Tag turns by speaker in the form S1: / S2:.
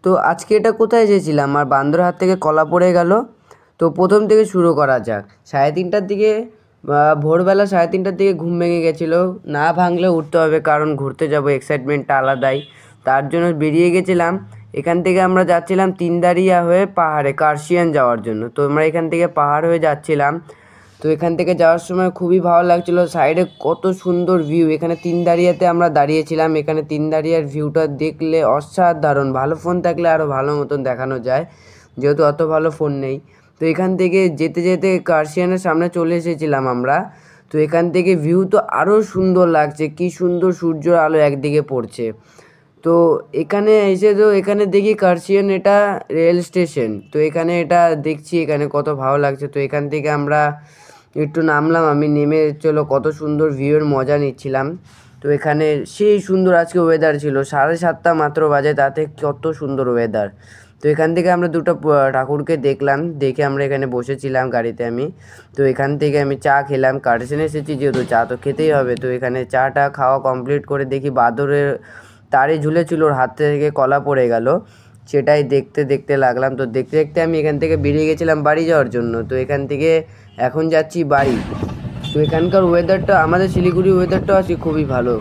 S1: তো আজকে এটা কোথায় এসেছিলাম, আর বান্দরের হাত থেকে কলা পড়ে গেল। তো প্রথম থেকে শুরু করা যাক। 3:30টার দিকে ভোরবেলা 3:30টার দিকে ঘুম ভেঙে গেছিলো। না ভাঙলে উঠতে হবে, কারণ ঘুরতে যাব, এক্সাইটমেন্টটা আলাদাই। তার জন্য বেরিয়ে গেছিলাম। এখান থেকে আমরা যাচ্ছিলাম তিনদারিয়া হয়ে পাহাড়ে কার্শিয়াং যাওয়ার জন্য। তো আমরা এখান থেকে পাহাড় হয়ে যাচ্ছিলাম। তো এখান থেকে যাওয়ার সময় খুবই ভালো লাগছিলো, সাইডে কত সুন্দর ভিউ। এখানে তিনদারিয়াতে আমরা দাঁড়িয়েছিলাম। এখানে তিনদারিয়ার ভিউটা দেখলে অসাধারণ। ভালো ফোন থাকলে আরও ভালো মতন দেখানো যায়, যেহেতু অত ভালো ফোন নেই। তো এখান থেকে যেতে যেতে কার্শিয়াংয়ের সামনে চলে এসেছিলাম আমরা। তো এখান থেকে ভিউ তো আরও সুন্দর লাগছে, কি সুন্দর সূর্যের আলো একদিকে পড়ছে। তো এখানে এসে তো এখানে দেখি কার্শিয়াং এটা রেল স্টেশন। তো এখানে এটা দেখছি, এখানে কত ভালো লাগছে। তো এখান থেকে আমরা একটু নামলাম, আমি নেমে চলো কত সুন্দর ভিউয়ের মজা নিচ্ছিলাম। তো এখানে সেই সুন্দর আজকে ওয়েদার ছিল, 7:30 মাত্র বাজে, তাতে কত সুন্দর ওয়েদার। তো এখান থেকে আমরা দুটো ঠাকুরকে দেখলাম, দেখে আমরা এখানে বসেছিলাম গাড়িতে আমি। তো এখান থেকে আমি চা খেলাম, কার্শিয়াং এসেছি যেহেতু চা তো খেতেই হবে। তো এখানে চাটা খাওয়া কমপ্লিট করে দেখি বাদরের তারে ঝুলেছিল, ওর হাত থেকে কলা পড়ে গেল। সেটাই দেখতে দেখতে লাগলাম। তো দেখতে দেখতে আমি এখান থেকে বেরিয়ে গেছিলাম বাড়ি যাওয়ার জন্য। তো এখান থেকে এখন যাচ্ছি বাড়ি। তো এখানকার ওয়েদারটা, আমাদের শিলিগুড়ির ওয়েদারটাও আজকে খুবই ভালো।